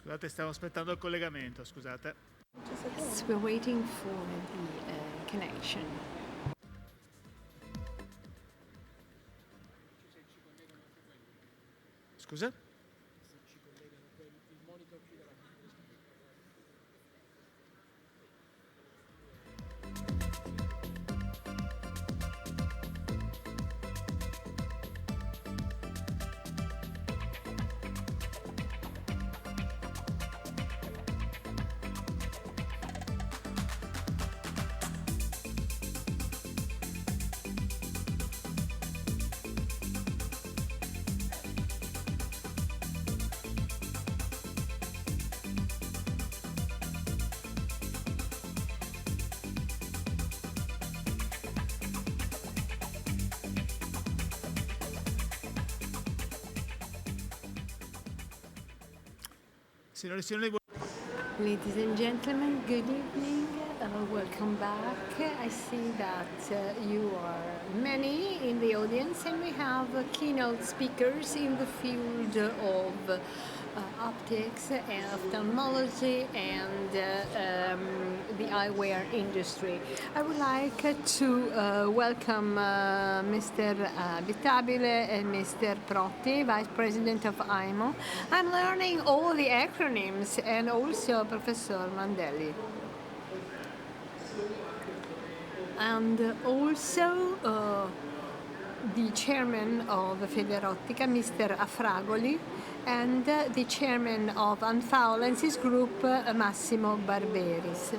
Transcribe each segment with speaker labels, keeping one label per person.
Speaker 1: Scusate, stiamo aspettando il collegamento, scusate.
Speaker 2: Yes, we're waiting for the connection.
Speaker 1: Scusa? Signore e signori,
Speaker 2: Ladies and gentlemen, good evening. Welcome back. I see that you are many in the audience, and we have keynote speakers in the field of optics and ophthalmology and the eyewear industry. I would like to welcome Mr. Bittabile and Mr. Protti, Vice President of IMO. I'm learning all the acronyms, and also Professor Mandelli. And also the chairman of Federottica, Mr. Afragoli, and the chairman of Anfao Lenses Group, Massimo Barberis.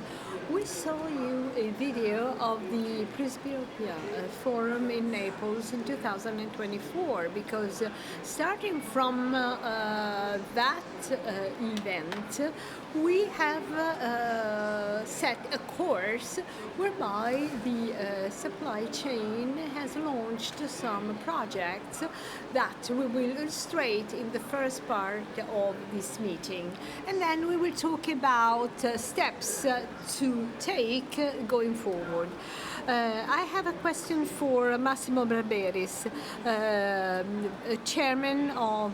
Speaker 2: We saw you a video of the Presbyopia Forum in Naples in 2024, because starting from that event, we have set a course whereby the supply chain has launched some projects that we will illustrate in the first part of this meeting. And then we will talk about steps to take going forward. I have a question for Massimo Barberis, chairman of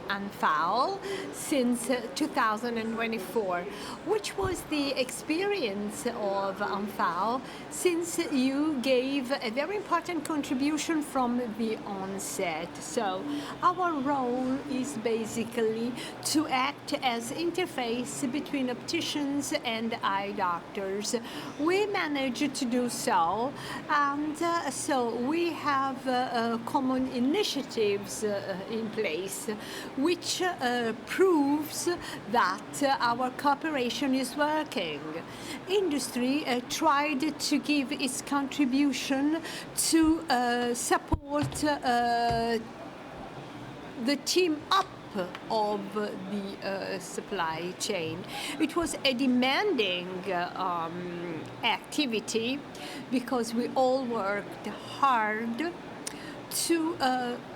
Speaker 2: Anfao since 2024. Which was the experience of Anfao since you gave a very important contribution from the onset? So our role is basically to act as interface between opticians and eye doctors. We managed to do so, and so we have common initiatives in place, which proves that our cooperation is working. Industry tried to give its contribution to support the team up of the supply chain. It was a demanding activity, because we all worked hard to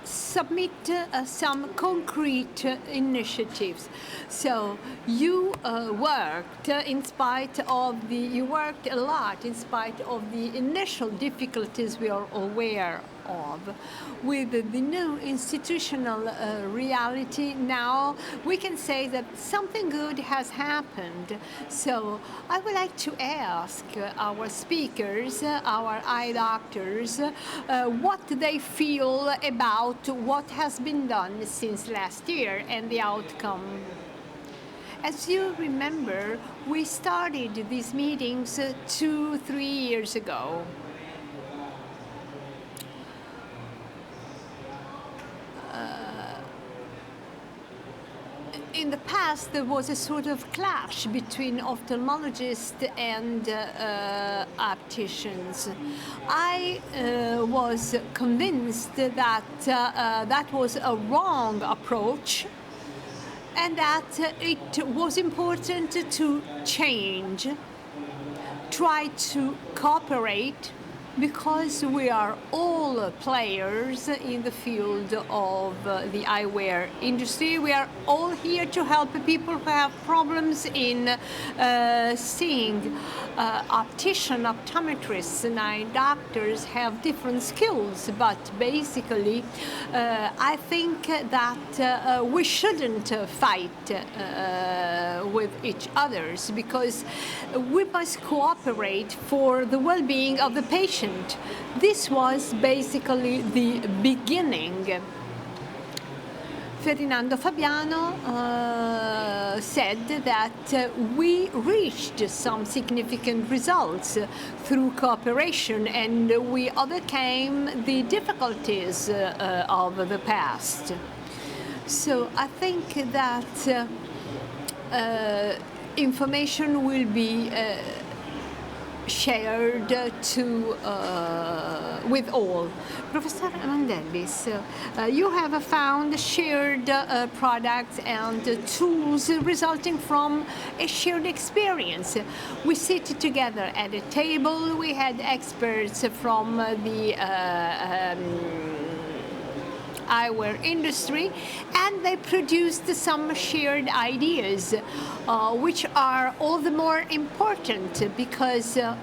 Speaker 2: submit some concrete initiatives. So you worked you worked a lot in spite of the initial difficulties we are aware of. With the new institutional reality now, we can say that something good has happened. So I would like to ask our speakers, our eye doctors, what they feel about what has been done since last year and the outcome. As you remember, we started these meetings 2-3 years ago. In the past, there was a sort of clash between ophthalmologists and opticians. I was convinced that that was a wrong approach, and that it was important to change, try to cooperate, because we are all players in the field of the eyewear industry. We are all here to help people who have problems in seeing. Optometrists and eye doctors have different skills, but basically I think that we shouldn't fight with each others, because we must cooperate for the well-being of the patient. This was basically the beginning. Ferdinando Fabiano said that we reached some significant results through cooperation, and we overcame the difficulties of the past. So I think that information will be shared with all. Professor Mandellis, you have found shared products and tools resulting from a shared experience. We sit together at a table. We had experts from the eyewear industry, and they produced some shared ideas, which are all the more important because the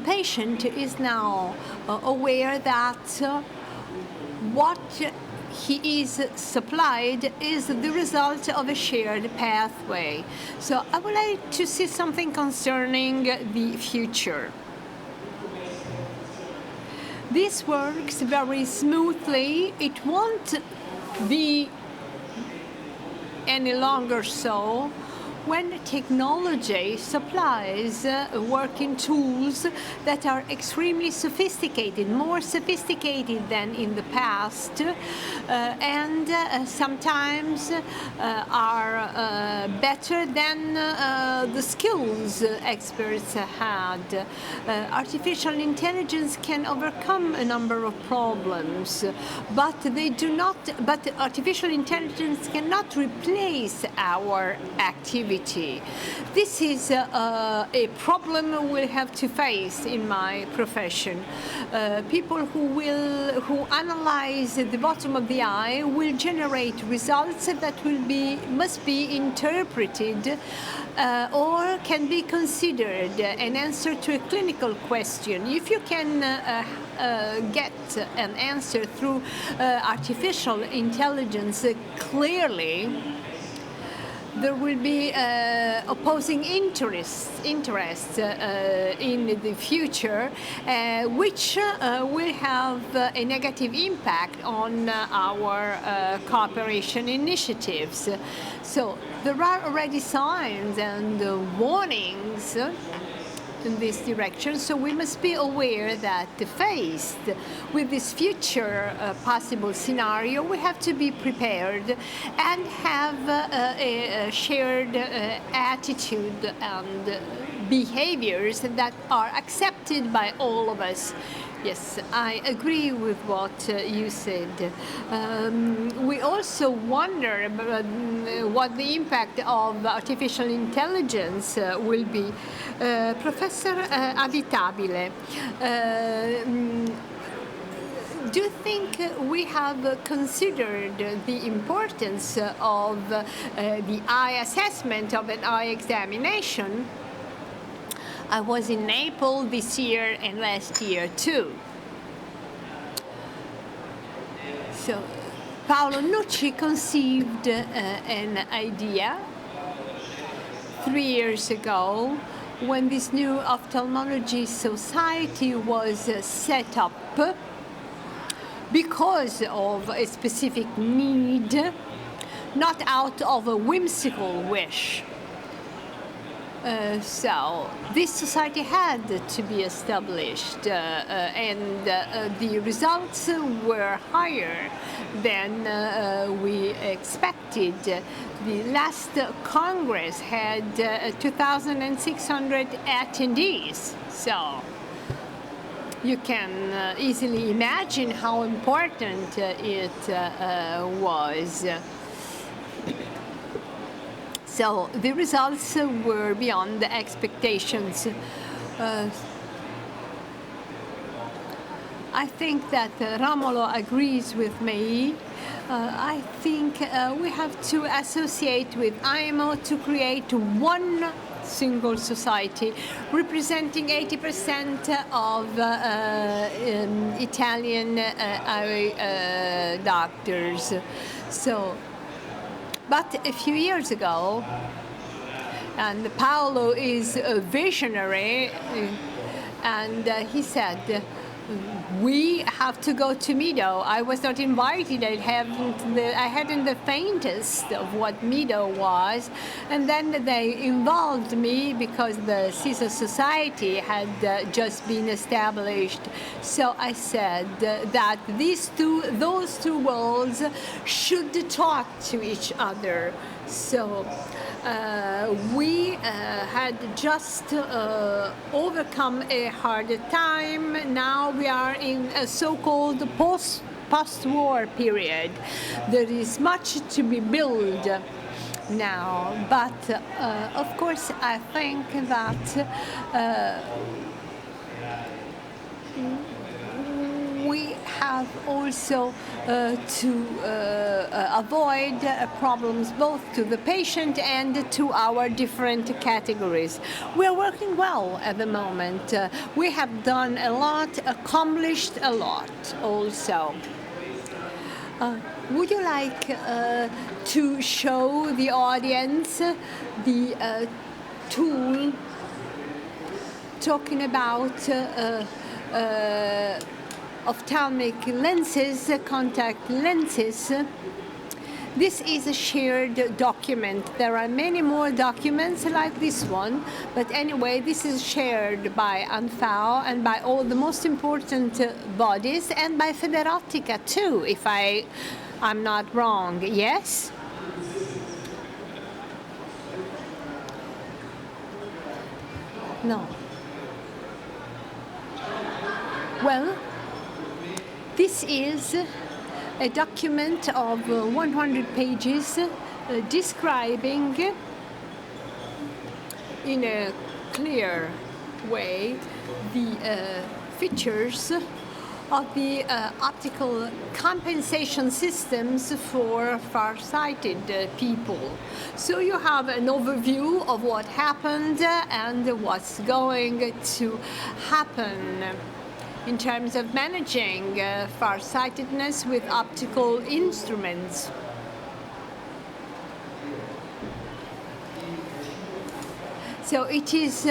Speaker 2: patient is now aware that what he is supplied is the result of a shared pathway. So I would like to see something concerning the future. This works very smoothly. It won't be any longer so when technology supplies working tools that are extremely sophisticated, more sophisticated than in the past, and sometimes are better than the skills experts had. Artificial intelligence can overcome a number of problems, but artificial intelligence cannot replace our activity. This is a problem we'll have to face in my profession. People who analyze the bottom of the eye will generate results that must be interpreted or can be considered an answer to a clinical question. If you can get an answer through artificial intelligence clearly, there will be opposing interests in the future, which will have a negative impact on our cooperation initiatives. So there are already signs and warnings in this direction, so we must be aware that faced with this future possible scenario, we have to be prepared and have a shared attitude and behaviors that are accepted by all of us. Yes, I agree with what you said. We also wonder what the impact of artificial intelligence will be. Professor Abitabile, do you think we have considered the importance of the eye assessment of an eye examination? I was in Naples this year and last year too. So Paolo Nucci conceived an idea 3 years ago when this new ophthalmology society was set up because of a specific need, not out of a whimsical wish. So this society had to be established, and the results were higher than we expected. The last Congress had 2,600 attendees, so you can easily imagine how important it was. So the results were beyond the expectations. I think that Romolo agrees with me. I think we have to associate with IMO to create one single society representing 80% of Italian doctors. So, but a few years ago, and Paolo is a visionary, and he said, we have to go to Mido. I was not invited. I hadn't the faintest of what Mido was. And then they involved me because the Caesar Society had just been established. So I said that those two worlds should talk to each other. So we had just overcome a hard time. Now we are in a so-called post-war period. There is much to be built now, but of course I think that we have also to avoid problems both to the patient and to our different categories. We are working well at the moment. We have done a lot, accomplished a lot also. Would you like to show the audience the tool talking about ophthalmic lenses, contact lenses? This is a shared document. There are many more documents like this one, but anyway, this is shared by ANFAO and by all the most important bodies, and by Federottica too, if I'm not wrong. Yes? No. Well, this is a document of 100 pages describing in a clear way the features of the optical compensation systems for far-sighted people. So you have an overview of what happened and what's going to happen in terms of managing far-sightedness with optical instruments. So it is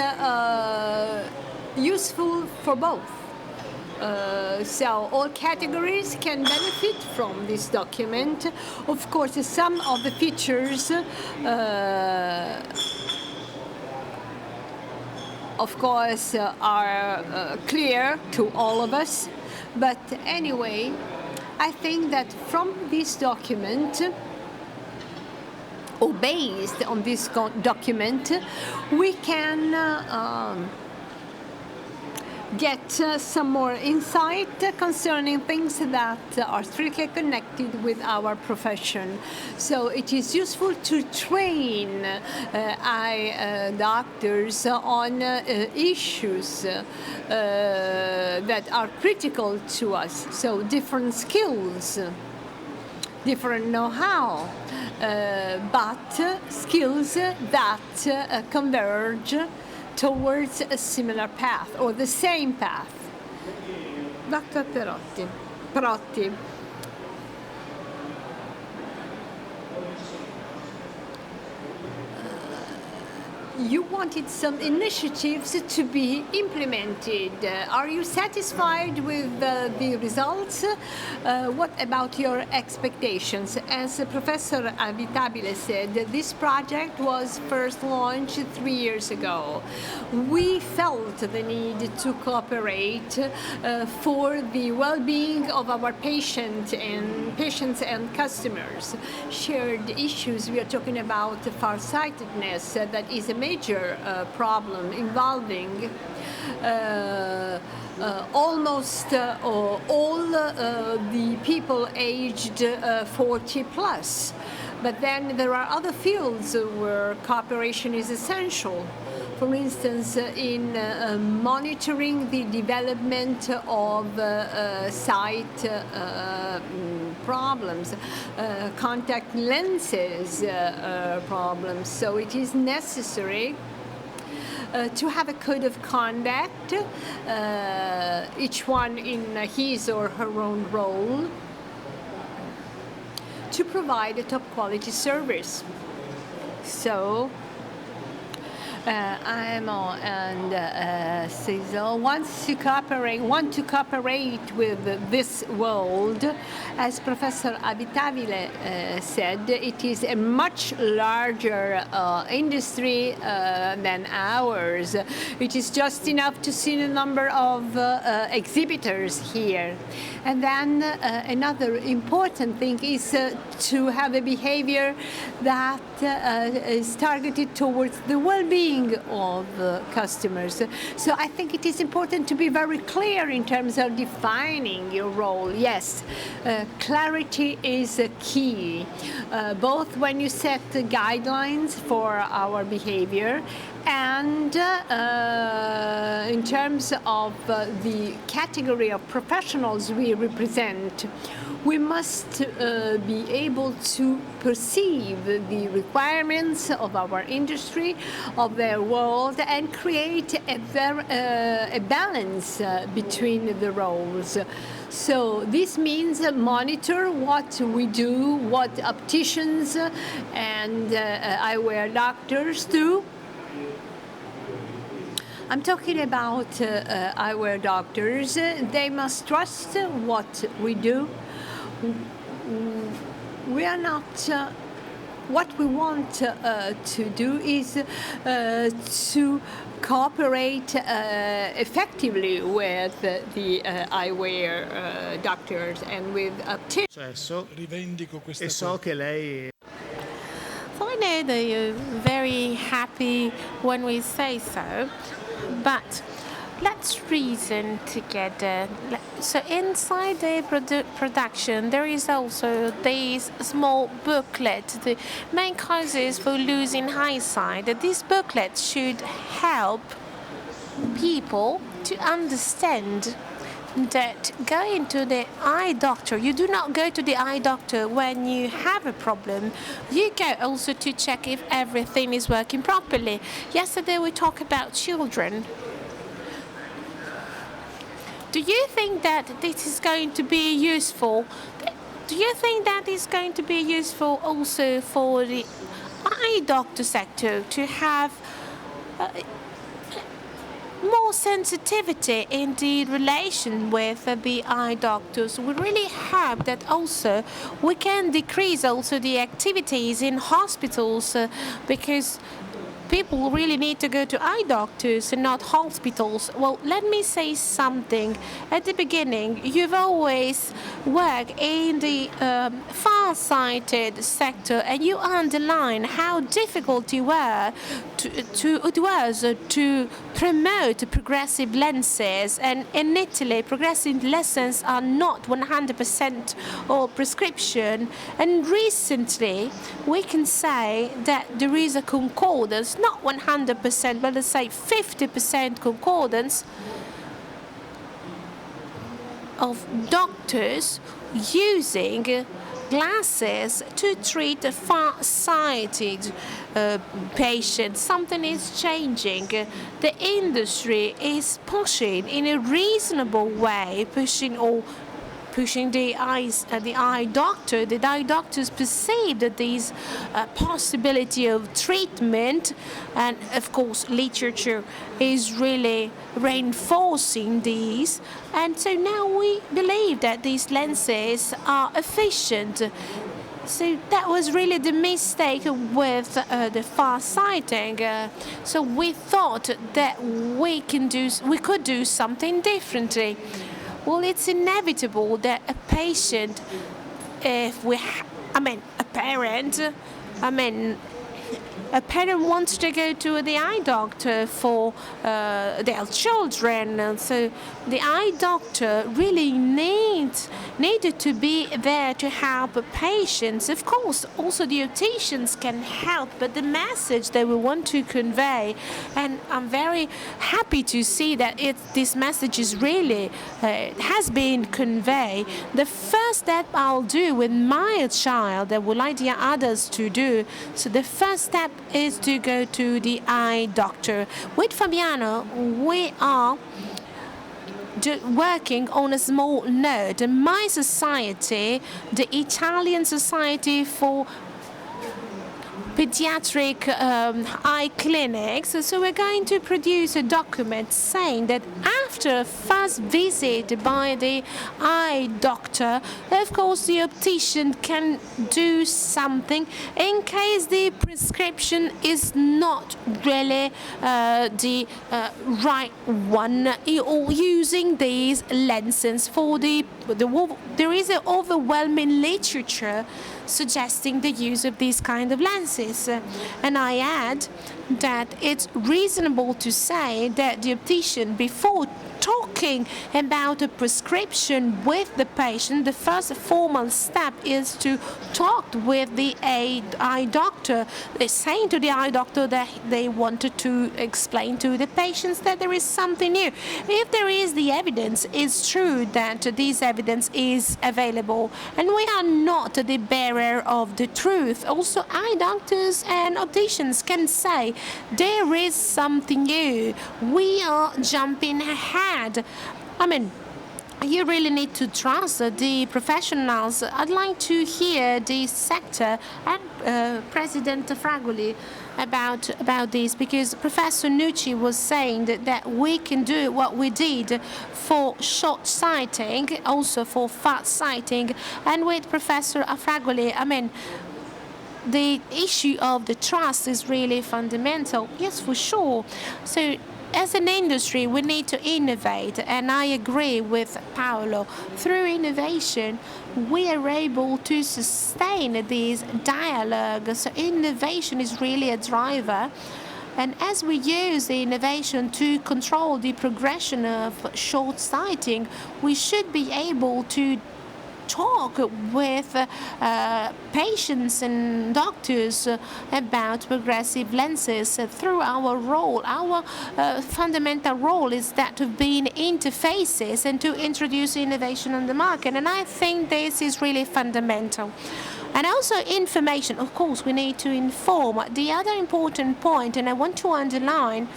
Speaker 2: useful for both. So all categories can benefit from this document. Of course, some of the features of course, are clear to all of us. But anyway, I think that from this document, or based on this document, we can get some more insight concerning things that are strictly connected with our profession. So it is useful to train eye doctors on issues that are critical to us. So different skills, different know-how, but skills that converge towards a similar path or the same path. Dr. Perotti. You wanted some initiatives to be implemented. Are you satisfied with the results? What about your expectations? As Professor Avitabile said, this project was first launched 3 years ago. We felt the need to cooperate for the well-being of our patients and customers. Shared issues, we are talking about farsightedness, that is a major problem involving almost all the people aged 40 plus. But then there are other fields where cooperation is essential. for instance, in monitoring the development of sight problems, contact lenses problems. So it is necessary to have a code of conduct, each one in his or her own role, to provide a top quality service. So IMO and CISO want to cooperate with this world. As Professor Abitabile said, it is a much larger industry than ours. It is just enough to see the number of exhibitors here. And then another important thing is to have a behavior that is targeted towards the well-being of customers. So I think it is important to be very clear in terms of defining your role. Yes, clarity is key, both when you set the guidelines for our behavior and in terms of the category of professionals we represent. We must be able to perceive the requirements of our industry, of their world, and create a balance between the roles. So this means monitor what we do, what opticians and eyewear doctors do. I'm talking about eyewear doctors. They must trust what we do. We are not. What we want to do is to cooperate effectively with the eyewear doctors and with opticians.
Speaker 1: Rivendico questa e so che lei
Speaker 3: So I know that you're very happy when we say so, but let's reason together. So inside the production, there is also this small booklet, the main causes for losing eyesight. This booklet should help people to understand that going to the eye doctor, you do not go to the eye doctor when you have a problem. You go also to check if everything is working properly. Yesterday we talked about children. Do you think that this is going to be useful? Do you think that is going to be useful also for the eye doctor sector to have more sensitivity in the relation with the eye doctors? We really hope that also we can decrease also the activities in hospitals because people really need to go to eye doctors and not hospitals. Well, let me say something. At the beginning, you've always worked in the far-sighted sector, and you underline how difficult it was to promote progressive lenses. And in Italy, progressive lenses are not 100% of prescription. And recently, we can say that there is a concordance, not 100%, but let's say 50% concordance of doctors using glasses to treat far-sighted patients. Something is changing. The industry is pushing in a reasonable way, pushing the eye doctor. The eye doctors perceive that these possibility of treatment, and of course literature is really reinforcing these, and so now we believe that these lenses are efficient. So that was really the mistake with the far-sighting. So we thought that we could do something differently. Well, it's inevitable that a patient, a parent, a parent wants to go to the eye doctor for their children, and so the eye doctor really needed to be there to help patients. Of course, also the opticians can help, but the message that we want to convey, and I'm very happy to see that this message is really has been conveyed. The first step I'll do with my child, that would like the others to do. So the first step is to go to the eye doctor. With Fabiano, we are working on a small node. My society, the Italian Society for Pediatric eye clinics, so we're going to produce a document saying that after first visit by the eye doctor, of course the optician can do something in case the prescription is not really the right one, or using these lenses for there is an overwhelming literature suggesting the use of these kind of lenses. And I add that it's reasonable to say that the optician, before talking about a prescription with the patient, the first formal step is to talk with the eye doctor. They're saying to the eye doctor that they wanted to explain to the patients that there is something new. If there is the evidence, it's true that this evidence is available, and we are not the bearer of the truth. Also, eye doctors and opticians can say there is something new. We are jumping ahead. I mean, you really need to trust the professionals. I'd like to hear the sector and President Fragoli about this, because Professor Nucci was saying that we can do what we did for short sighting, also for far sighting. And with Professor Fragoli, I mean, the issue of the trust is really fundamental. Yes, for sure. So as an industry, we need to innovate, and I agree with Paolo. Through innovation, we are able to sustain this dialogue. So innovation is really a driver. And as we use the innovation to control the progression of short sighting, we should be able to talk with patients and doctors about progressive lenses through our role. Our fundamental role is that of being interfaces and to introduce innovation on the market. And I think this is really fundamental. And also information. Of course, we need to inform. The other important point, and I want to underline,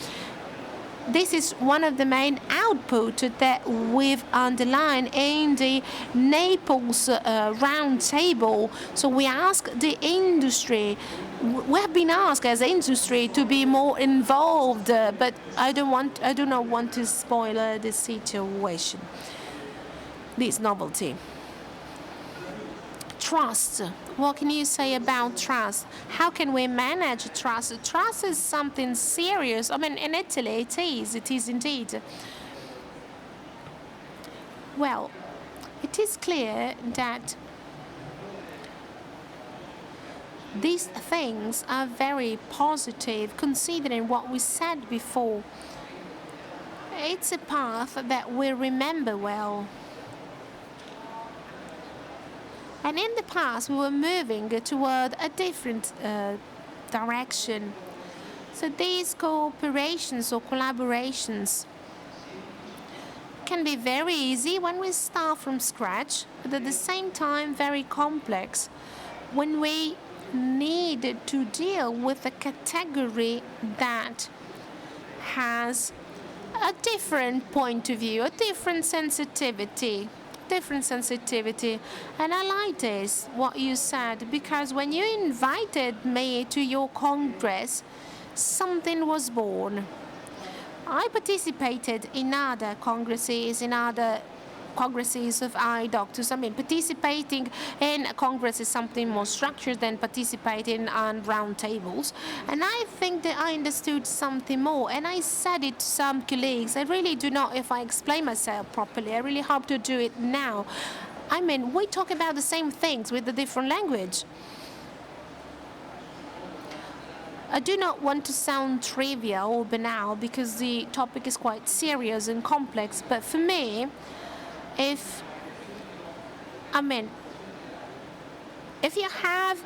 Speaker 3: this is one of the main outputs that we've underlined in the Naples roundtable. So we ask the industry, we have been asked as industry to be more involved, but I do not want to spoil the situation. This novelty. Trust. What can you say about trust? How can we manage trust? Trust is something serious. I mean, in Italy, it is indeed. Well, it is clear that these things are very positive, considering what we said before. It's a path that we remember well. And in the past, we were moving toward a different direction. So these cooperations or collaborations can be very easy when we start from scratch, but at the same time very complex when we need to deal with a category that has a different point of view, a different sensitivity. And I like this, what you said, because when you invited me to your congress, something was born. I participated in other congresses, of eye doctors. I mean, participating in a congress is something more structured than participating on round tables. And I think that I understood something more. And I said it to some colleagues. I really do not, if I explain myself properly, I really hope to do it now. I mean, we talk about the same things with a different language. I do not want to sound trivial or banal because the topic is quite serious and complex, but for me, if you have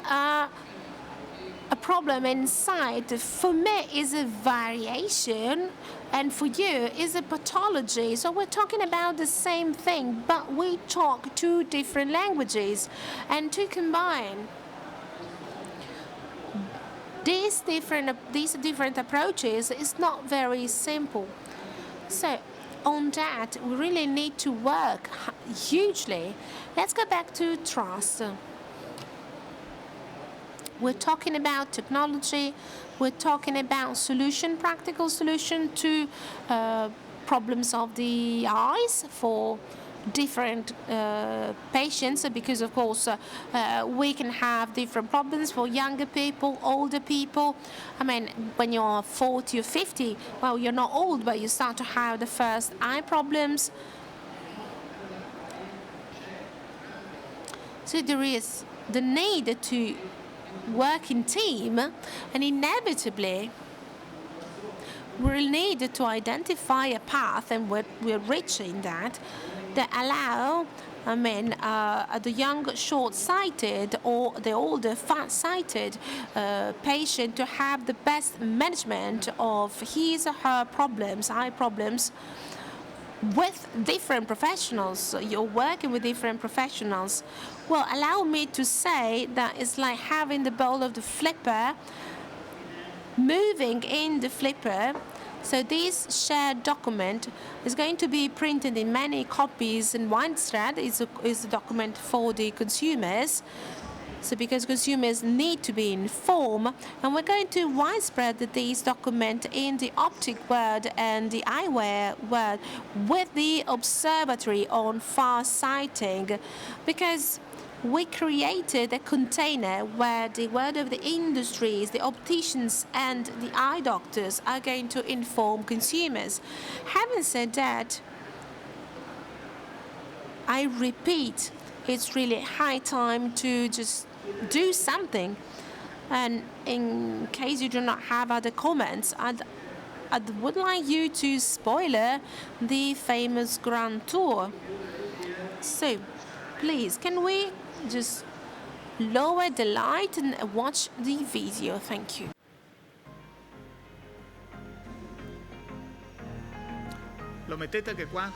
Speaker 3: a problem inside, for me is a variation, and for you is a pathology. So we're talking about the same thing, but we talk two different languages, and to combine these different approaches is not very simple. So on that, we really need to work hugely. Let's go back to trust. We're talking about technology. We're talking about practical solution to problems of the eyes for different patients, because of course we can have different problems for younger people, older people. When you're 40 or 50, well, you're not old, but you start to have the first eye problems. So there is the need to work in team, and inevitably we'll need to identify a path, and we're reaching that allow the young short-sighted or the older far-sighted patient to have the best management of his or her problems, eye problems, with different professionals. You're working with different professionals. Well, allow me to say that it's like having the ball of the flipper, moving in the flipper. So this shared document is going to be printed in many copies and widespread. Is a document for the consumers. So because consumers need to be informed, and we're going to widespread this document in the optic world and the eyewear world with the Observatory on Far Sighting, because we created a container where the world of the industries, the opticians and the eye doctors are going to inform consumers. Having said that, I repeat, it's really high time to just do something. And in case you do not have other comments, I would like you to spoiler the famous Grand Tour. So please, can we just lower the light and watch the video? Thank you.
Speaker 1: Lo mettete anche qua?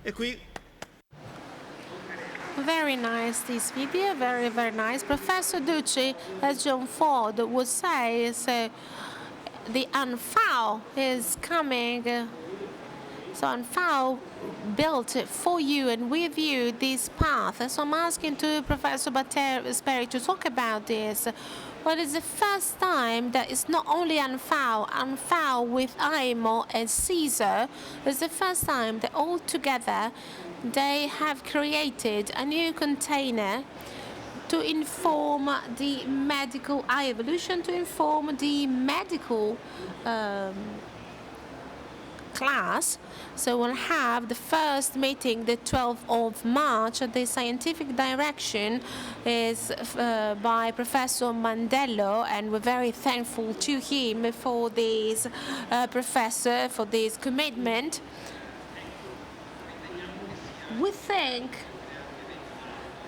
Speaker 1: E qui.
Speaker 3: Very nice, this video, very, very nice. Professor Ducci, as John Ford would say, so the unfoul is coming. So unfoul built for you and with you this path. So I'm asking to Professor Speri to talk about this. Well, it's the first time that it's not only Anfao with IMO and Caesar. It's the first time that all together they have created a new container to inform the medical eye evolution, to inform the medical class. So we'll have the first meeting the 12th of March. The scientific direction is by Professor Mandello, and we're very thankful to him for this professor, for this commitment. We think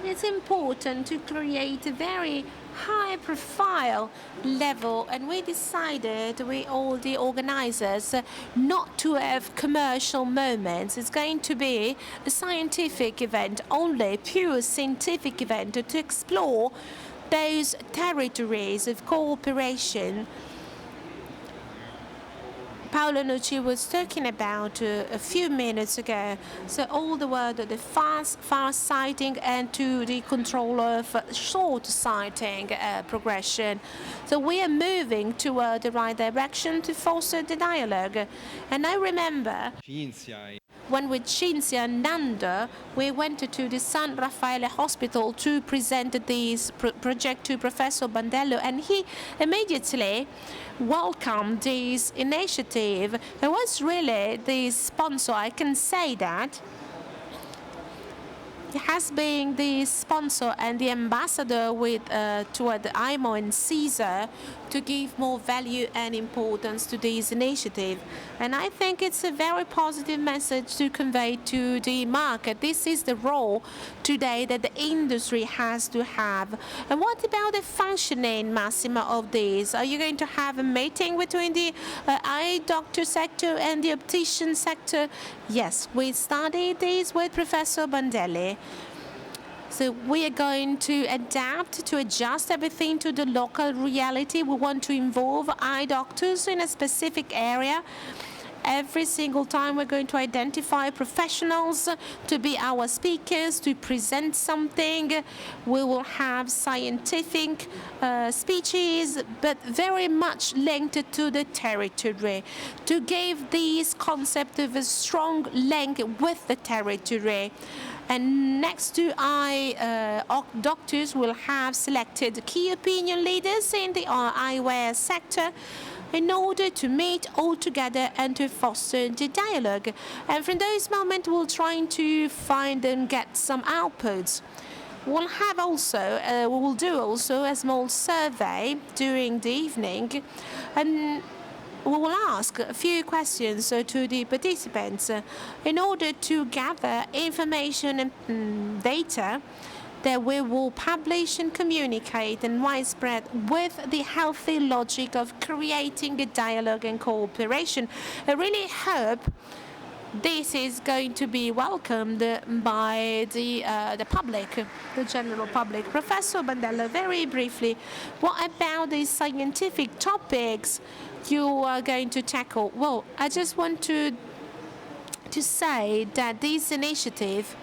Speaker 3: it's important to create a very high profile level, and we decided, all the organizers, not to have commercial moments. It's going to be a scientific event, only pure scientific event, to explore those territories of cooperation Paolo Nucci was talking about a few minutes ago. So all the word of the fast sighting and to the control of short sighting progression. So we are moving toward the right direction to foster the dialogue. And I remember when with Cinzia and Nando, we went to the San Raffaele Hospital to present this project to Professor Bandello, and he immediately welcomed this initiative. It was really the sponsor, I can say that. He has been the sponsor and the ambassador toward IMO and Caesar to give more value and importance to this initiative. And I think it's a very positive message to convey to the market. This is the role today that the industry has to have. And what about the functioning, Massimo, of this? Are you going to have a meeting between the eye doctor sector and the optician sector? Yes, we studied this with Professor Bandelli. So we are going to adapt, to adjust everything to the local reality. We want to involve eye doctors in a specific area. Every single time we're going to identify professionals to be our speakers, to present something. We will have scientific speeches, but very much linked to the territory, to give this concept of a strong link with the territory. And next to eye doctors, we'll have selected key opinion leaders in the eyewear sector in order to meet all together and to foster the dialogue. And from those moments, we'll try to find and get some outputs. We'll have also, we will do also a small survey during the evening, and we will ask a few questions to the participants in order to gather information and data that we will publish and communicate and widespread with the healthy logic of creating a dialogue and cooperation. I really hope this is going to be welcomed by the public, the general public. Professor Bandello, very briefly, what about the scientific topics you are going to tackle? Well, I just want to say that this initiative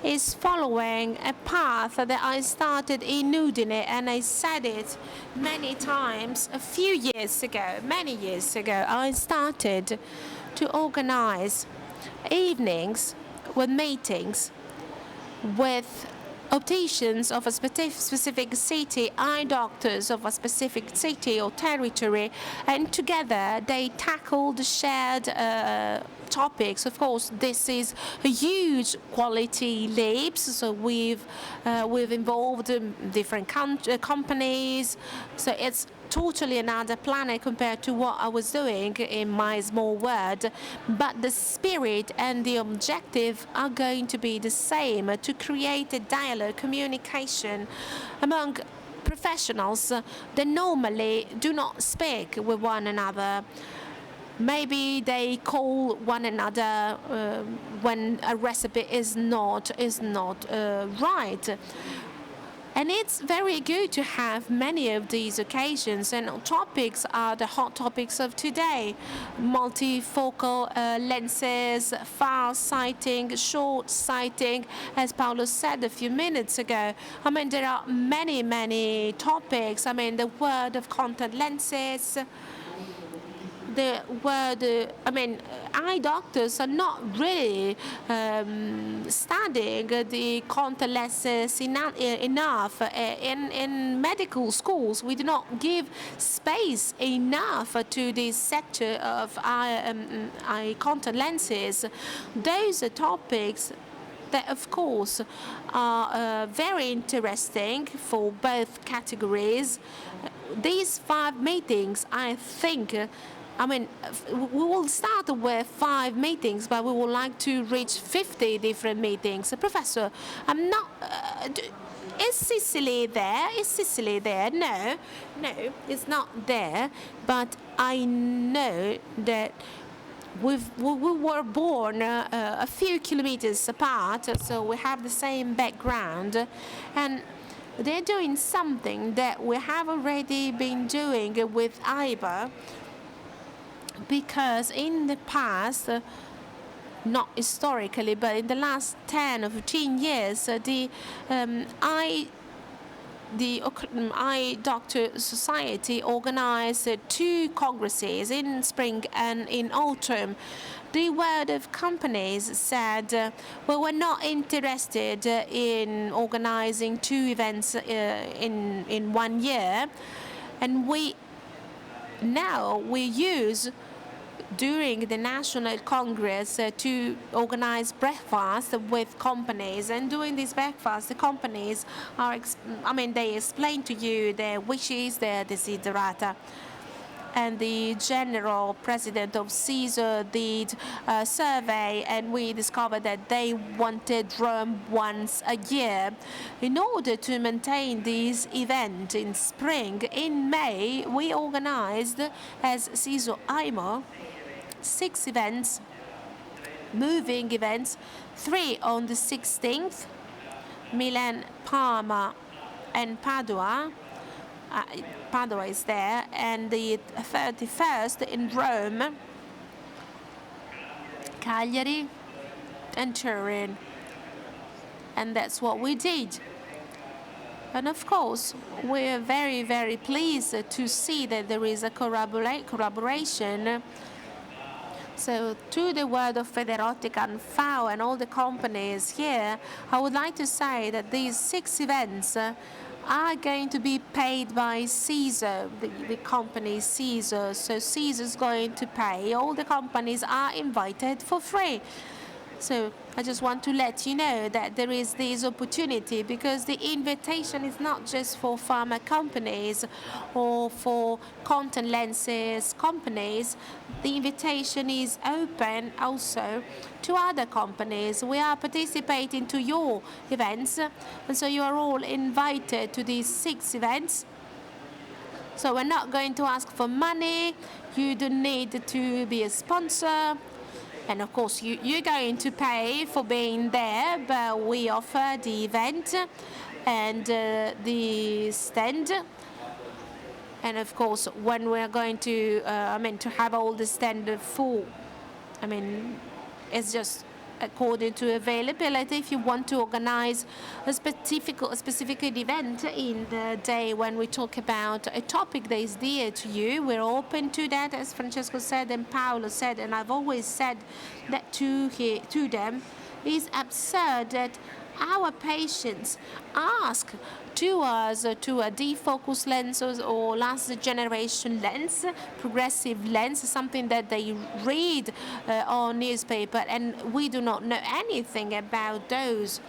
Speaker 3: is following a path that I started in Udine, and I said it many times many years ago. I started to organize evenings with meetings with opticians of a specific city, eye doctors of a specific city or territory, and together they tackled shared topics. Of course, this is a huge quality leap. So we've involved different companies. So it's totally another planet compared to what I was doing in my small world. But the spirit and the objective are going to be the same, to create a dialogue, communication among professionals that normally do not speak with one another. Maybe they call one another when a recipe is not right. And it's very good to have many of these occasions, and topics are the hot topics of today. Multifocal lenses, far sighting, short sighting, as Paolo said a few minutes ago. I mean, there are many, many topics. I mean, the word of contact lenses, the word, eye doctors are not really studying the contact lenses enough. In medical schools, we do not give space enough to this sector of eye contact lenses. Those are topics that, of course, are very interesting for both categories. These 5 meetings, I think, we will start with 5 meetings, but we would like to reach 50 different meetings. Professor, I'm not. Is Sicily there? Is Sicily there? No, it's not there. But I know that we were born a few kilometers apart, so we have the same background, and they're doing something that we have already been doing with IBA. Because in the past, not historically, but in the last 10 or 15 years, the Eye Doctor Society organized 2 congresses in spring and in autumn. The word of companies said, we were not interested in organizing 2 events in 1 year, and we use during the National Congress to organize breakfast with companies. And during this breakfast, the companies they explain to you their wishes, their desiderata. And the general president of CESAR did a survey, and we discovered that they wanted Rome once a year. In order to maintain this event in spring, in May, we organized as CESAR IMO 6 events, moving events, 3 on the 16th, Milan, Parma, and Padua. Padua is there, and the 31st in Rome, Cagliari, and Turin. And that's what we did. And of course, we're very, very pleased to see that there is a corroboration. So to the word of Federottica and FAO and all the companies here, I would like to say that these 6 events are going to be paid by CESAR, the company CESAR. So CESAR is going to pay. All the companies are invited for free. So I just want to let you know that there is this opportunity, because the invitation is not just for pharma companies or for contact lenses companies. The invitation is open also to other companies. We are participating to your events, and so you are all invited to these 6 events. So we're not going to ask for money. You don't need to be a sponsor. And of course, you're going to pay for being there, but we offer the event and the stand. And of course, when we're going to, to have all the stand full, it's just according to availability. If you want to organize a specific event in the day when we talk about a topic that is dear to you, we're open to that, as Francesco said and Paolo said, and I've always said that to them. It's absurd that our patients ask to us to a defocus lens or last generation lens, progressive lens, something that they read on newspaper, and we do not know anything about those.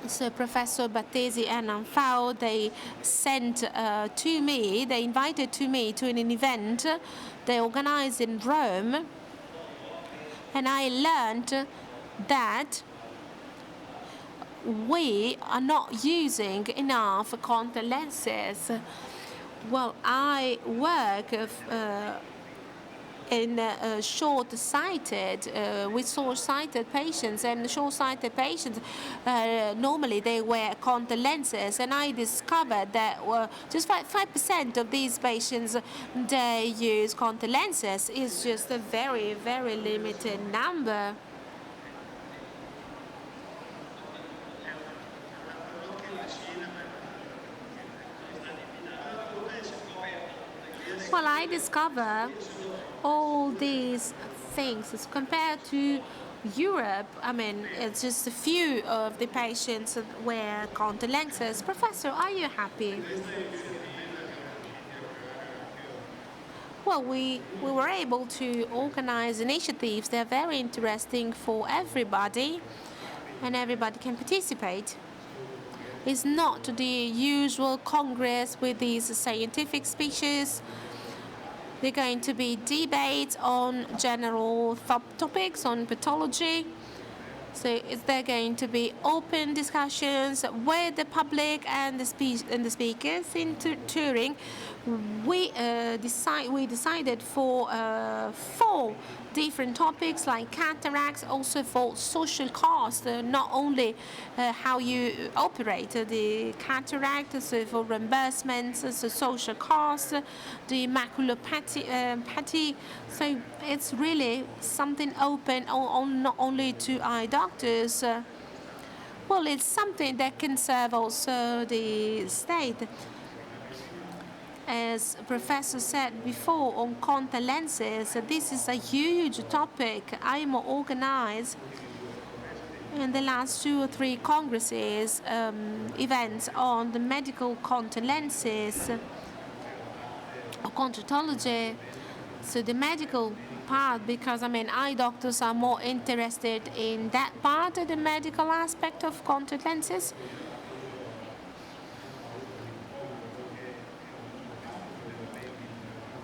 Speaker 3: So Professor Battesi and Anfao, they sent to me, they invited to me to an event they organized in Rome, and I learned that we are not using enough contact lenses. Well, I work in short-sighted, with short-sighted patients, and short-sighted patients normally they wear contact lenses, and I discovered that just 5% of these patients they use contact lenses. It's just a very, very limited number. Well, I discover all these things as compared to Europe. I mean, it's just a few of the patients wear contact lenses. Professor, are you happy? Well, we were able to organize initiatives that are very interesting for everybody, and everybody can participate. It's not the usual congress with these scientific speeches. There are going to be debates on general topics, on pathology. So there are going to be open discussions with the public and the speakers. In Turing, we decided for 4 different topics like cataracts, also for social cost, not only how you operate the cataract, so for reimbursements, so social cost, the maculopathy. So it's really something open not only to eye doctors. Well, it's something that can serve also the state. As Professor said before, on contact lenses, this is a huge topic. I'm organized in the last 2 or 3 congresses, events on the medical contact lenses, or contratology. So the medical part, because I mean, eye doctors are more interested in that part of the medical aspect of contact lenses.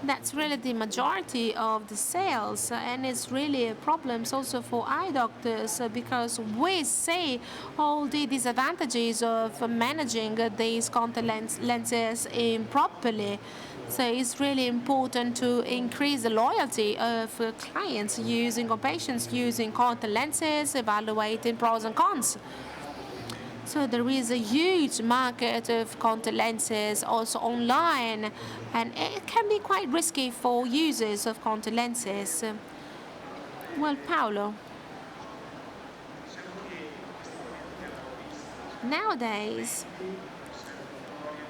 Speaker 3: That's really the majority of the sales, and it's really a problem also for eye doctors because we see all the disadvantages of managing these contact lenses improperly. So it's really important to increase the loyalty of clients using or patients using contact lenses, evaluating pros and cons. So there is a huge market of contact lenses also online, and it can be quite risky for users of contact lenses. Well, Paolo, nowadays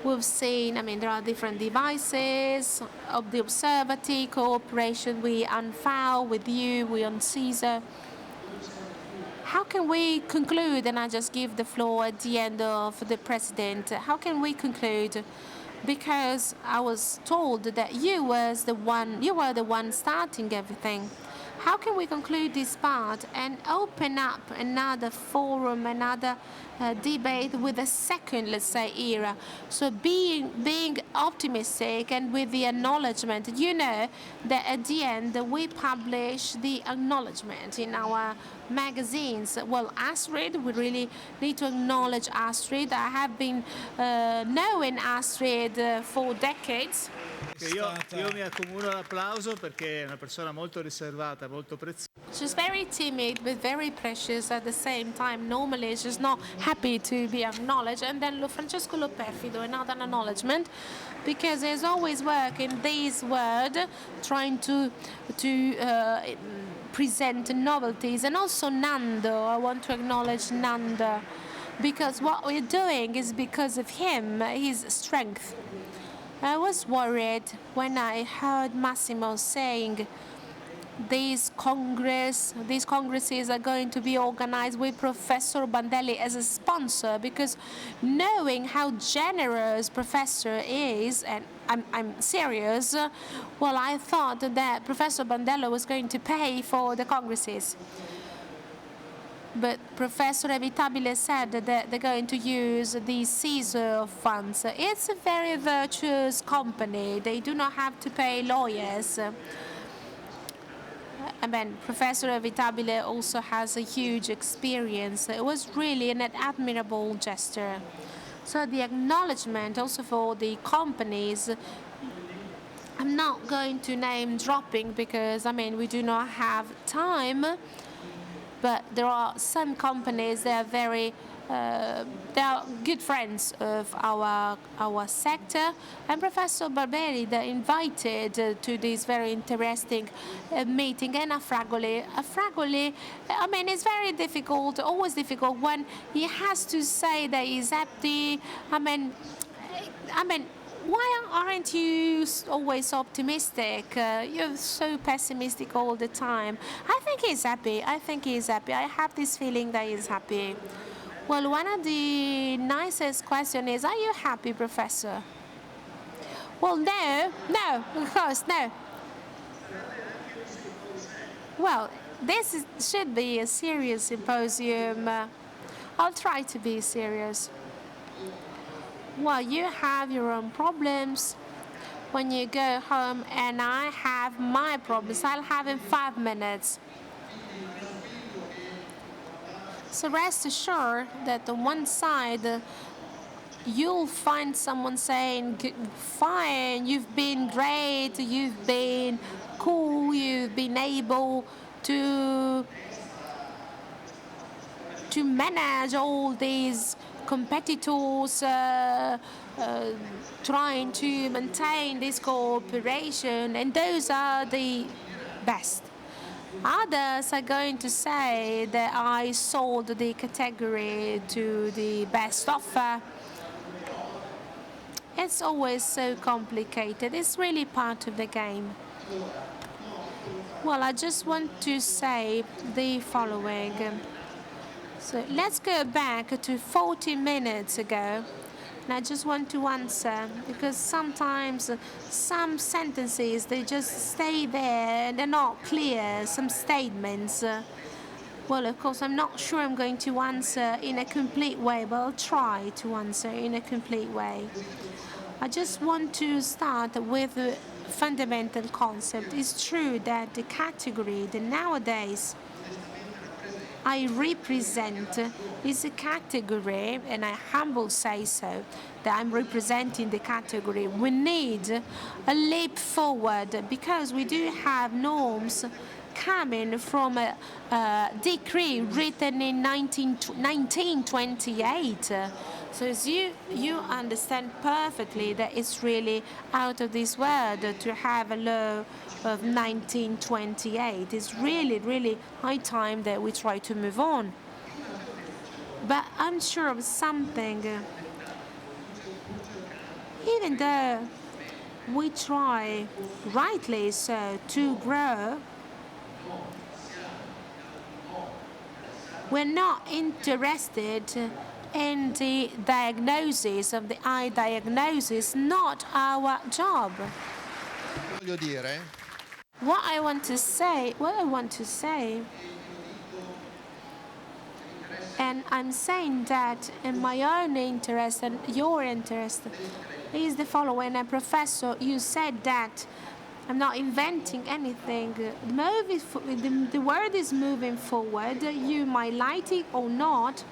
Speaker 3: we've seen, I mean, there are different devices of the observatory, cooperation with UNFAO, with you, with UNCESA. How can we conclude, and I just give the floor at the end of the president, how can we conclude? Because I was told that you were the one starting everything. How can we conclude this part and open up another forum, another debate with a second, let's say, era? So being optimistic and with the acknowledgement, you know, that at the end we publish the acknowledgement in our magazines. Well, Astrid, we really need to acknowledge Astrid. I have been knowing Astrid for decades.
Speaker 1: Io mi accumulo l'applauso perché è una persona molto riservata, molto preziosa.
Speaker 3: She's very timid but very precious at the same time. Normally she's not happy to be acknowledged. And then Francesco Loperfido, another acknowledgement, because there's always work in this word trying to present novelties. And also Nando, I want to acknowledge Nando, because what we're doing is because of him, his strength. I was worried when I heard Massimo saying these congresses are going to be organized with Professor Bandelli as a sponsor, because knowing how generous Professor is, and I'm serious, well, I thought that Professor Bandelli was going to pay for the congresses. But Professor Evitabile said that they're going to use the Caesar funds. It's a very virtuous company. They do not have to pay lawyers. And then Professor Evitabile also has a huge experience. It was really an admirable gesture. So the acknowledgement also for the companies I'm not going to name dropping because, I mean, we do not have time, but there are some companies that are very they are good friends of our sector, and Professor Barberi they invited to this very interesting meeting. And Afragoli, I mean, it's very difficult, always difficult when he has to say that he's happy. I mean, why aren't you always optimistic? You're so pessimistic all the time. I think he's happy. I have this feeling that he's happy. Well, one of the nicest questions is, are you happy, Professor? Well, no, of course, no. Well, should be a serious symposium. I'll try to be serious. Well, you have your own problems when you go home, and I have my problems. I'll have in 5 minutes. So rest assured that on one side, you'll find someone saying, fine, you've been great, you've been cool, you've been able to manage all these competitors trying to maintain this cooperation, and those are the best. Others are going to say that I sold the category to the best offer. It's always so complicated. It's really part of the game. Well, I just want to say the following. So let's go back to 40 minutes ago. And I just want to answer, because sometimes some sentences, they just stay there, they're not clear, some statements. Well, of course, I'm not sure I'm going to answer in a complete way, but I'll try to answer in a complete way. I just want to start with a fundamental concept. It's true that the category that nowadays I represent is a category, and I humbly say so, that I'm representing the category. We need a leap forward because we do have norms coming from a decree written in 1928. So as you understand perfectly that it's really out of this world to have a law of 1928. It's really, really high time that we try to move on. But I'm sure of something. Even though we try, rightly so, to grow, we're not interested in the diagnosis of the eye diagnosis, not our job.
Speaker 4: Voglio dire.
Speaker 3: What I want to say, and I'm saying that in my own interest and your interest, is the following. And Professor, you said that I'm not inventing anything. The world is moving forward. You might like it or not.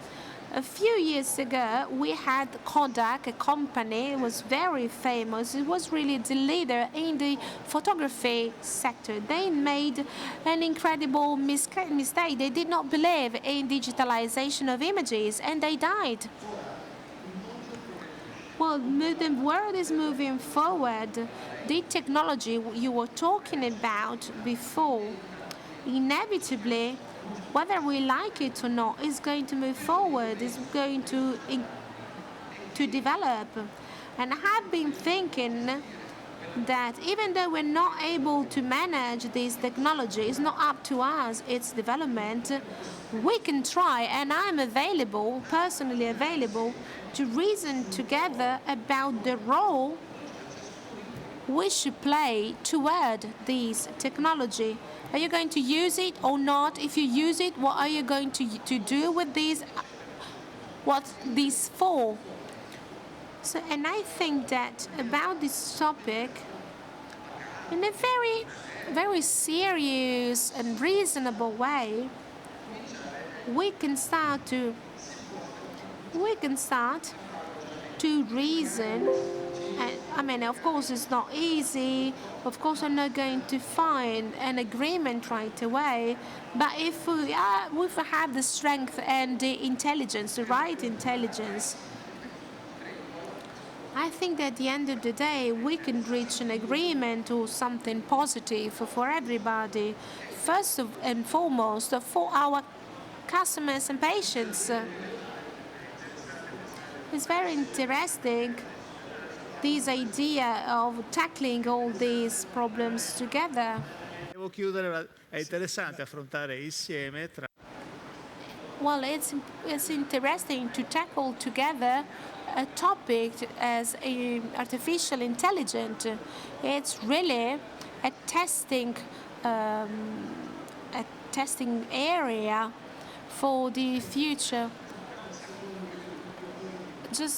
Speaker 3: A few years ago, we had Kodak, a company. It was very famous. It was really the leader in the photography sector. They made an incredible mistake. They did not believe in digitalization of images, and they died. Well, the world is moving forward. The technology you were talking about before, inevitably, whether we like it or not, is going to move forward, is going to develop. And I have been thinking that even though we're not able to manage this technology, it's not up to us, its development, we can try, and I'm available, personally available, to reason together about the role we should play toward this technology. Are you going to use it or not? If you use it, what are you going to do with this? What's this for? So, and I think that about this topic, in a very, very serious and reasonable way, we can start to reason and I mean, of course, it's not easy. Of course, I'm not going to find an agreement right away. But if we have the strength and the intelligence, the right intelligence, I think that at the end of the day, we can reach an agreement or something positive for everybody. First and foremost, for our customers and patients. It's very interesting, this idea of tackling all these problems together.
Speaker 1: Devo chiudere, è interessante affrontare insieme tra
Speaker 3: Well, it's interesting to tackle together a topic as artificial intelligence. It's really a testing area for the future.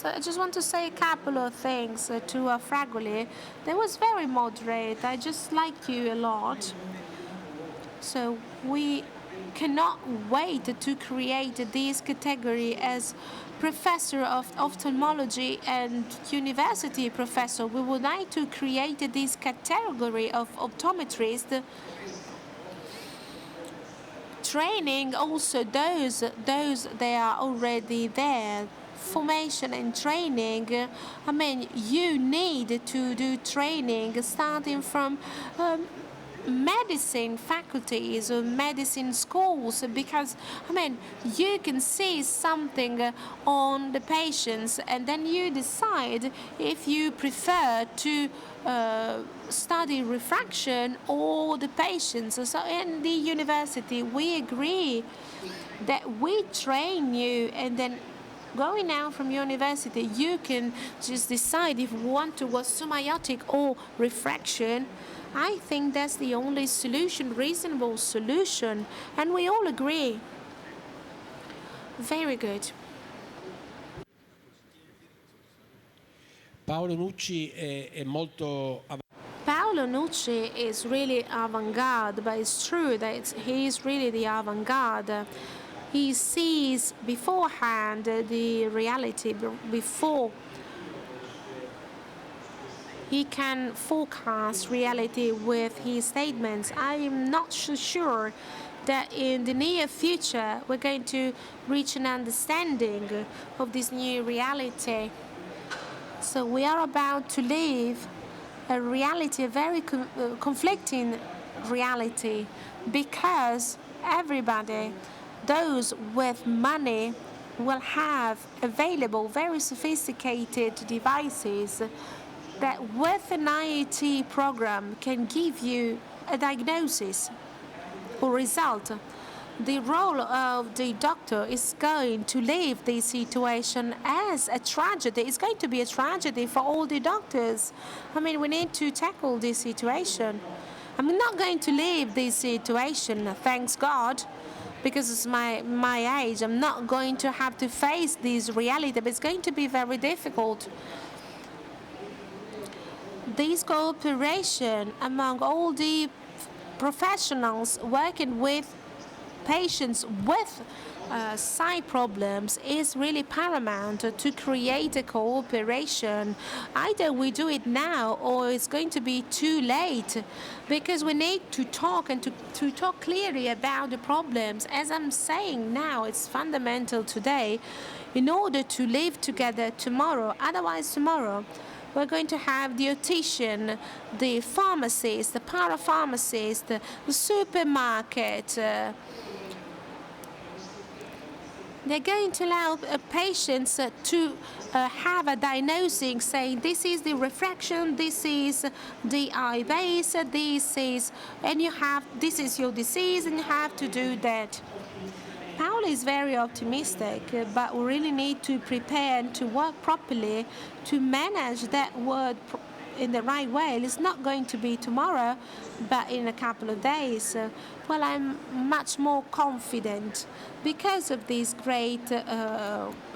Speaker 3: I just want to say a couple of things to Fragoli. That was very moderate. I just like you a lot. So we cannot wait to create this category as professor of ophthalmology and university professor. We would like to create this category of optometrists, training also those they are already there. Formation and training. I mean, you need to do training starting from medicine faculties or medicine schools, because I mean, you can see something on the patients and then you decide if you prefer to study refraction or the patients. So in the university we agree that we train you, and then going out from university you can just decide if you want to was semiotic or refraction. I think that's the only solution, reasonable solution, and we all agree. Very good.
Speaker 5: Paolo Nucci è molto
Speaker 3: Paolo Nucci is really avant-garde, but it's true that he is really the avant-garde. He sees beforehand the reality before he can forecast reality with his statements. I am not so sure that in the near future we're going to reach an understanding of this new reality. So we are about to live a reality, a very conflicting reality, because everybody, those with money, will have available very sophisticated devices that with an IoT program can give you a diagnosis or result. The role of the doctor is going to leave this situation as a tragedy. It's going to be a tragedy for all the doctors. I mean, we need to tackle this situation. I'm not going to leave this situation, thanks God, because it's my age. I'm not going to have to face this reality, but it's going to be very difficult. This cooperation among all the professionals working with patients with sight problems is really paramount to create a cooperation. Either we do it now or it's going to be too late, because we need to talk and to talk clearly about the problems. As I'm saying now, it's fundamental today in order to live together tomorrow. Otherwise, tomorrow we're going to have the optician, the pharmacist, the parapharmacist, the supermarket. They're going to allow patients to have a diagnosis saying this is the refraction, this is the eye base, this is your disease, and you have to do that. Paolo is very optimistic, but we really need to prepare and to work properly to manage that word in the right way. It's not going to be tomorrow, but in a couple of days. Well, I'm much more confident because of this great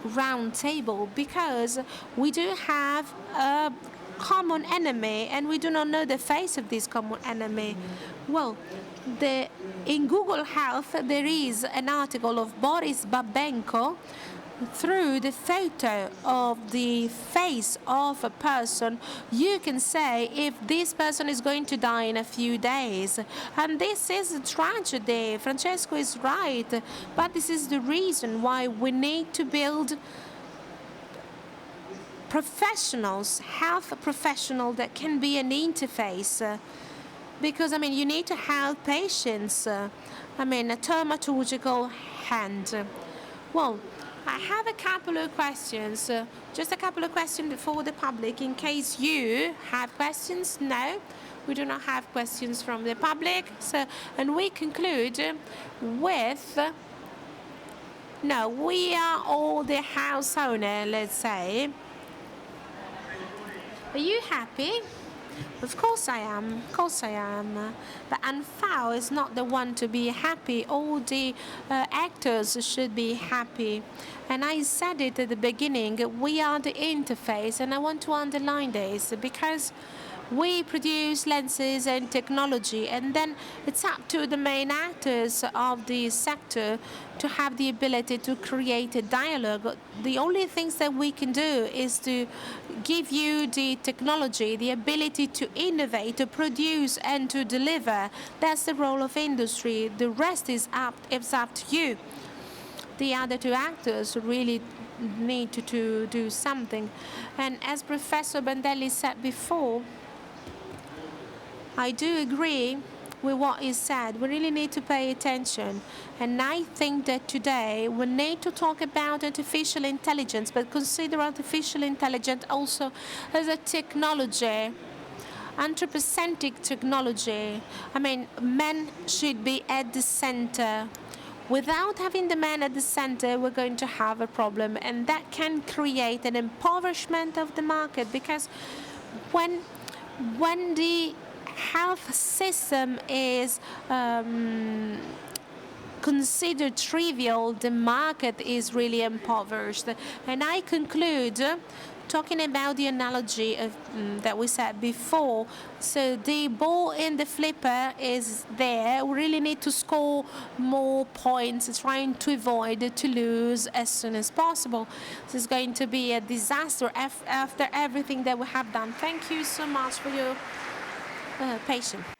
Speaker 3: round table, because we do have a common enemy and we do not know the face of this common enemy. Well, in Google Health there is an article of Boris Babenko through the photo of the face of a person, you can say if this person is going to die in a few days. And this is a tragedy. Francesco is right. But this is the reason why we need to build professionals, health professional that can be an interface. Because, I mean, you need to have patients. A thaumaturgical hand. Well, I have a couple of questions, just a couple of questions for the public in case you have questions. No, we do not have questions from the public. So, and we conclude with, no, we are all the house owner, let's say. Are you happy? Of course I am. Of course I am. But Anfao is not the one to be happy. All the actors should be happy. And I said it at the beginning, we are the interface. And I want to underline this because we produce lenses and technology, and then it's up to the main actors of the sector to have the ability to create a dialogue. The only things that we can do is to give you the technology, the ability to innovate, to produce, and to deliver. That's the role of industry. The rest is up to you. The other two actors really need to do something. And as Professor Bandelli said before, I do agree with what is said. We really need to pay attention. And I think that today we need to talk about artificial intelligence, but consider artificial intelligence also as a technology, anthropocentric technology. I mean, men should be at the center. Without having the man at the center, we're going to have a problem. And that can create an impoverishment of the market, because when the health system is considered trivial, the market is really impoverished. And I conclude talking about the analogy of, that we said before. So the ball in the flipper is there. We really need to score more points, trying to avoid to lose as soon as possible. This is going to be a disaster after everything that we have done. Thank you so much for your patience.